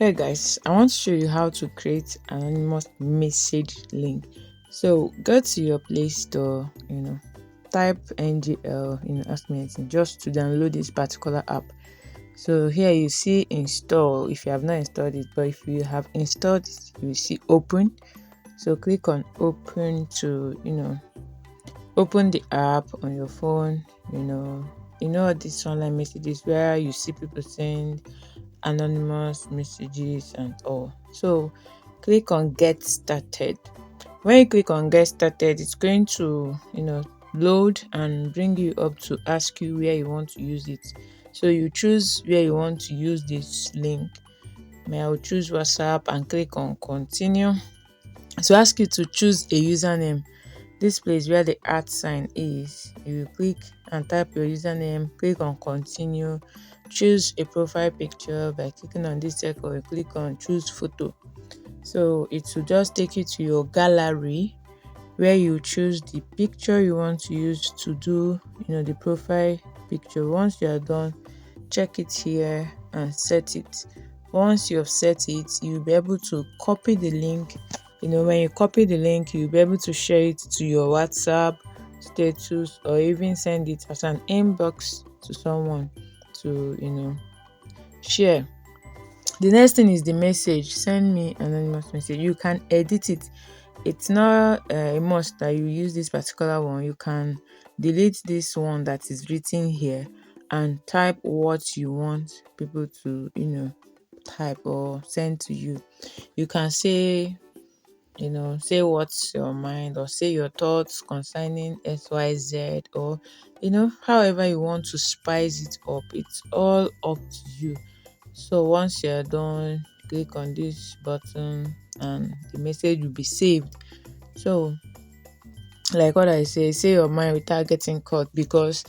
Hey guys, I want to show you how to create an anonymous message link. So go to your Play Store, type NGL, ask me anything, just to download this particular app. So here you see install if you have not installed it, but if you have installed it, you will see open. So click on open to, open the app on your phone, all these online messages where you see people send anonymous messages and all. So click on get started. When you click on get started, it's going to load and bring you up to ask you where you want to use it. So you choose where you want to use this link. I will choose WhatsApp and click on continue. So ask you to choose a username. This place where the @ is, you click and type your username, click on continue, choose a profile picture by clicking on this circle, you click on choose photo. So it will just take you to your gallery where you choose the picture you want to use to do the profile picture. Once you are done, check it here and set it. Once you have set it, you'll be able to copy the link. When you copy the link, you'll be able to share it to your WhatsApp status or even send it as an inbox to someone to share. The next thing is the message. Send me an anonymous message. You can edit it. It's not a must that you use this particular one. You can delete this one that is written here and type what you want people to type or send to you. You can say what's your mind, or say your thoughts concerning XYZ, or however you want to spice it up. It's all up to you. So once you're done, click on this button and the message will be saved. So like what I say your mind without getting caught, because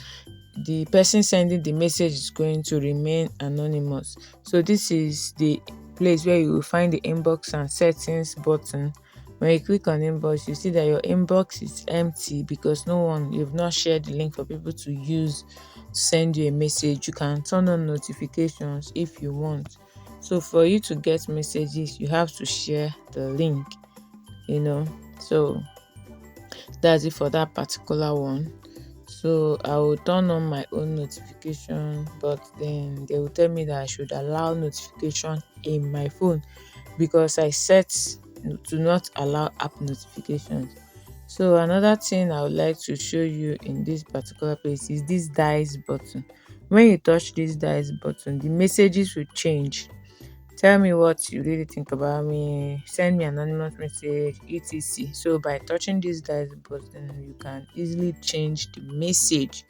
the person sending the message is going to remain anonymous. So this is the place where you will find the inbox and settings button. When you click on inbox, you see that your inbox is empty because you've not shared the link for people to use to send you a message. You can turn on notifications if you want. So for you to get messages, you have to share the link, so that's it for that particular one. So I will turn on my own notification, but then they will tell me that I should allow notification in my phone because I set to not allow app notifications. So another thing I would like to show you in this particular place is this dice button. When you touch this dice button, the messages will change. Tell me what you really think about me, send me an anonymous message, etc. So by touching this dice button, you can easily change the message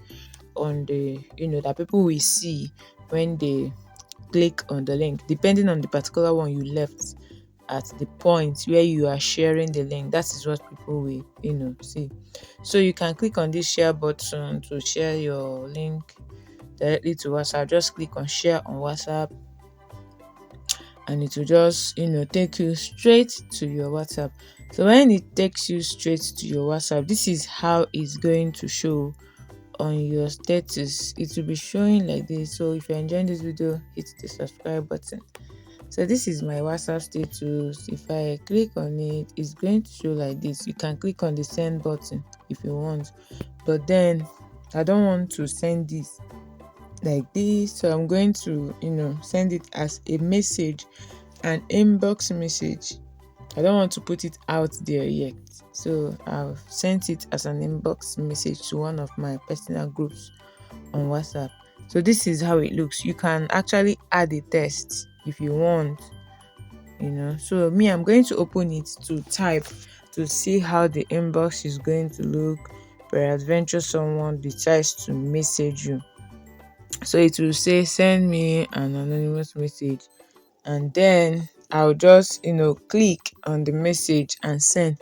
on the that people will see when they click on the link, depending on the particular one you left at the point where you are sharing the link. That is what people will see. So you can click on this share button to share your link directly to WhatsApp. Just click on share on WhatsApp and it will just take you straight to your WhatsApp. So when it takes you straight to your WhatsApp, this is how it's going to show on your status. It will be showing like this. So if you're enjoying this video, hit the subscribe button. So this is my WhatsApp status. If I click on it, it's going to show like this. You can click on the send button if you want, but then I don't want to send this like this, so I'm going to send it as a message, an inbox message. I don't want to put it out there yet, so I've sent it as an inbox message to one of my personal groups on WhatsApp. So this is how it looks. You can actually add a text if you want, so me, I'm going to open it to type to see how the inbox is going to look. Peradventure someone decides to message you, so it will say send me an anonymous message, and then I'll just click on the message and send.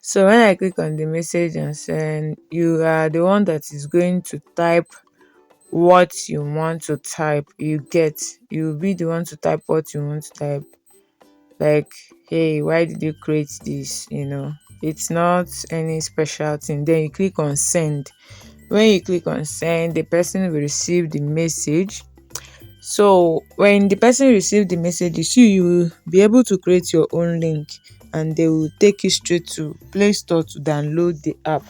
So when I click on the message and send, you are the one that is going to type what you want to type. You'll be the one to type what you want to type, like, hey, why did you create this? It's not any special thing. Then you click on send. When you click on send, the person will receive the message. So when the person receive the messages, you will be able to create your own link, and they will take you straight to Play Store to download the app.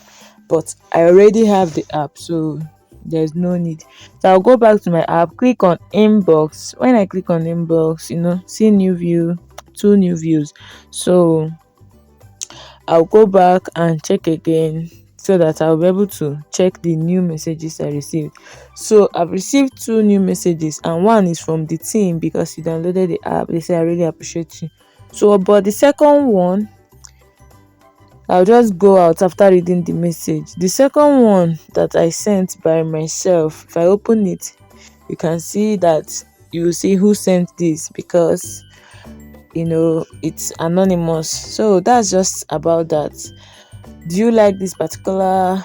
But I already have the app, so there's no need. So I'll go back to my app, click on inbox. When I click on inbox, see new view, two new views. So I'll go back and check again so that I'll be able to check the new messages I received. So I've received two new messages, and one is from the team because you downloaded the app. They say I really appreciate you. So, but the second one, I'll just go out after reading the message. The second one that I sent by myself, if I open it, you can see that you will see who sent this because it's anonymous. So that's just about that. Do you like this particular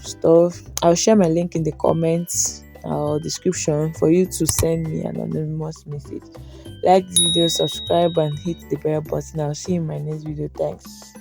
stuff? I'll share my link in the comments or description for you to send me an anonymous message. Like this video, subscribe, and hit the bell button. I'll see you in my next video. Thanks.